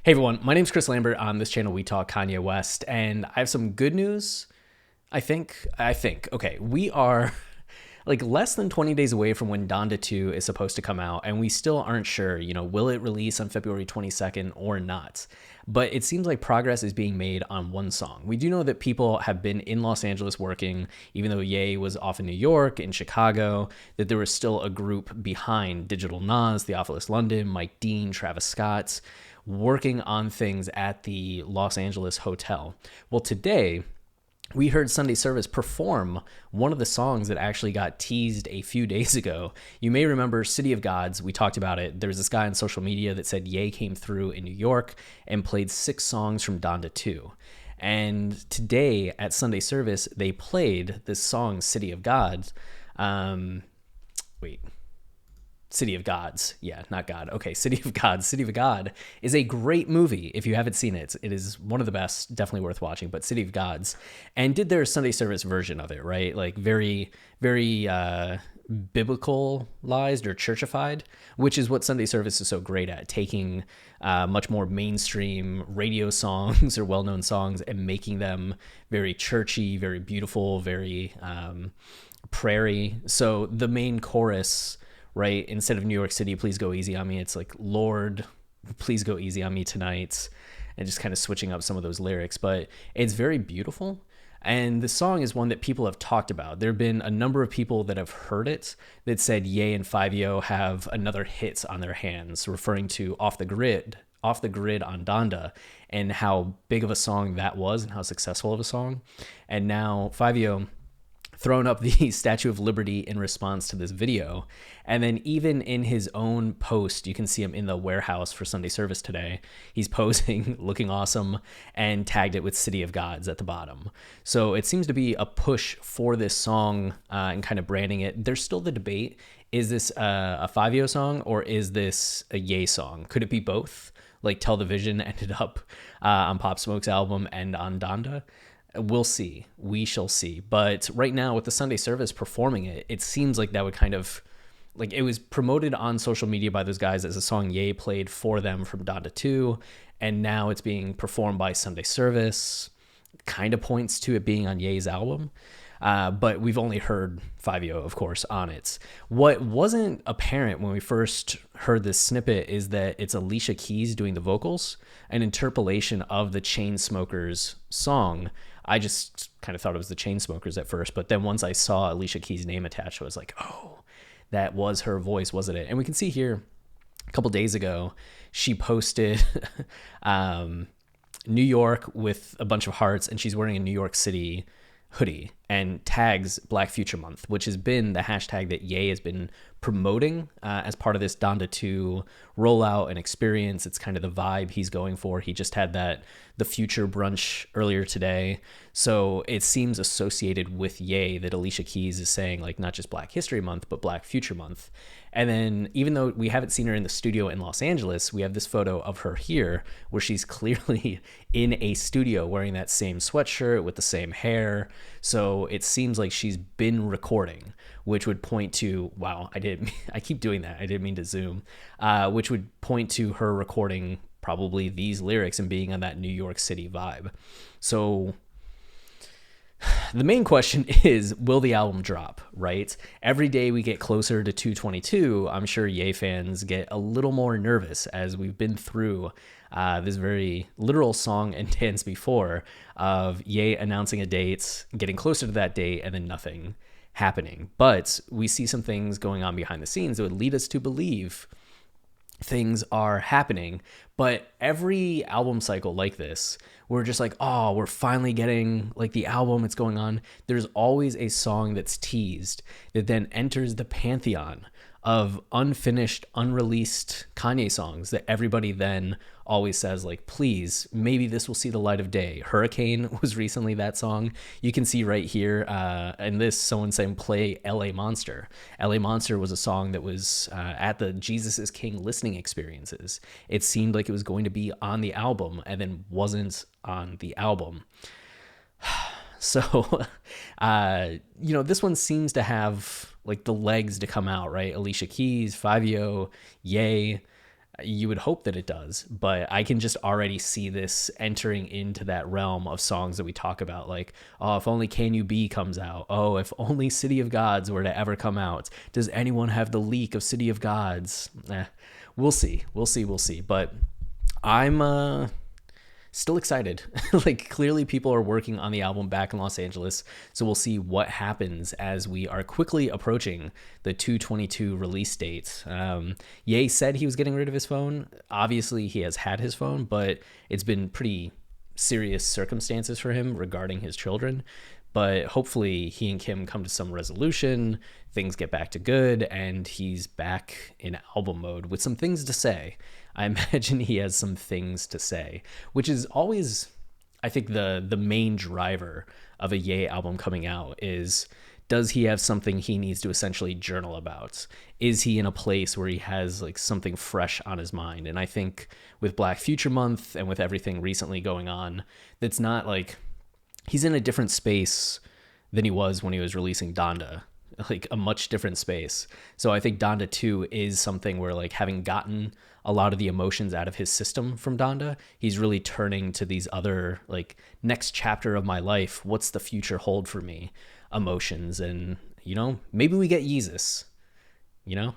Hey everyone, my name's Chris Lambert. On this channel, we talk Kanye West, and I have some good news. I think. Okay, we are like less than 20 days away from when Donda 2 is supposed to come out, and we still aren't sure, will it release on February 22nd or not? But it seems like progress is being made on one song. We do know that people have been in Los Angeles working, even though Ye was off in New York, in Chicago, that there was still a group behind Digital Nas, Theophilus London, Mike Dean, Travis Scott, working on things at the Los Angeles hotel. Well, today, we heard Sunday Service perform one of the songs that actually got teased a few days ago. You may remember City of Gods. We talked about it. There was this guy on social media that said Ye came through in New York and played 6 songs from Donda 2. And today at Sunday Service, they played this song, City of Gods. City of Gods. Yeah, not God. Okay, City of Gods. City of God is a great movie. If you haven't seen it, it is one of the best, definitely worth watching, but City of Gods. And did their Sunday Service version of it, right? Like very, very biblicalized or churchified, which is what Sunday Service is so great at, taking much more mainstream radio songs or well-known songs and making them very churchy, very beautiful, very prairie. So the main chorus, right, instead of New York City, please go easy on me, it's like, Lord, please go easy on me tonight, and just kind of switching up some of those lyrics. But it's very beautiful, and the song is one that people have talked about. There have been a number of people that have heard it that said Ye and Fivio have another hit on their hands, referring to Off the Grid on Donda, and how big of a song that was and how successful of a song. And now Fivio thrown up the Statue of Liberty in response to this video. And then even in his own post, you can see him in the warehouse for Sunday Service today. He's posing, looking awesome, and tagged it with City of Gods at the bottom. So it seems to be a push for this song and kind of branding it. There's still the debate. Is this a Fivio song or is this a Ye song? Could it be both? Like Tell the Vision ended up on Pop Smoke's album and on Donda? We'll see. We shall see. But right now, with the Sunday Service performing it, it seems like that would kind of, like, it was promoted on social media by those guys as a song Ye played for them from Donda 2, and now it's being performed by Sunday Service. Kind of points to it being on Ye's album. But we've only heard Fivio, of course, on it. What wasn't apparent when we first heard this snippet is that it's Alicia Keys doing the vocals, an interpolation of the Chainsmokers song. I just kind of thought it was the Chainsmokers at first, but then once I saw Alicia Keys' name attached, I was like, oh, that was her voice, wasn't it? And we can see here, a couple days ago, she posted New York with a bunch of hearts, and she's wearing a New York City hoodie and tags Black Future Month, which has been the hashtag that Ye has been promoting as part of this Donda 2 rollout and experience. It's kind of the vibe he's going for. He just had the Future brunch earlier today. So it seems associated with Ye that Alicia Keys is saying, like, not just Black History Month, but Black Future Month. And then even though we haven't seen her in the studio in Los Angeles, we have this photo of her here where she's clearly in a studio wearing that same sweatshirt with the same hair. So it seems like she's been recording, which would point to, wow, I keep doing that. I didn't mean to zoom, which would point to her recording probably these lyrics and being on that New York City vibe. So the main question is, will the album drop, right? Every day we get closer to 2/22, I'm sure Ye fans get a little more nervous as we've been through this very literal song and dance before of Ye announcing a date, getting closer to that date, and then nothing happening. But we see some things going on behind the scenes that would lead us to believe things are happening. But every album cycle like this, we're just like, oh, we're finally getting like the album, it's going on. There's always a song that's teased that then enters the pantheon of unfinished, unreleased Kanye songs that everybody then always says, like, please, maybe this will see the light of day. Hurricane was recently that song. You can see right here in this, someone saying play LA Monster. LA Monster was a song that was at the Jesus is King listening experiences. It seemed like it was going to be on the album and then wasn't on the album. So, this one seems to have like the legs to come out, right? Alicia Keys, Fivio, Ye, You would hope that it does, but I can just already see this entering into that realm of songs that we talk about, like, oh, if only Can You Be comes out. Oh, if only City of Gods were to ever come out. Does anyone have the leak of City of Gods? We'll see. We'll see. We'll see. But I'm still excited. Like, clearly people are working on the album back in Los Angeles, so we'll see what happens as we are quickly approaching the 2/22 release date. Ye said he was getting rid of his phone. Obviously he has had his phone, but it's been pretty serious circumstances for him regarding his children. But hopefully he and Kim come to some resolution, things get back to good, and he's back in album mode with some things to say. I imagine he has some things to say, which is always, I think, the main driver of a Ye album coming out is, does he have something he needs to essentially journal about? Is he in a place where he has like something fresh on his mind? And I think with Black Future Month and with everything recently going on, that's not like, he's in a different space than he was when he was releasing Donda, like a much different space. So I think Donda 2 is something where, like, having gotten a lot of the emotions out of his system from Donda, he's really turning to these other, like, next chapter of my life. What's the future hold for me? Emotions. And, you know, maybe we get Yeezus, you know?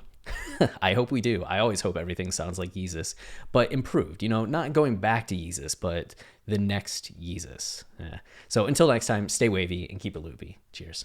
I hope we do. I always hope everything sounds like Yeezus, but improved, you know, not going back to Yeezus, but the next Yeezus. Yeah. So until next time, stay wavy and keep it loopy. Cheers.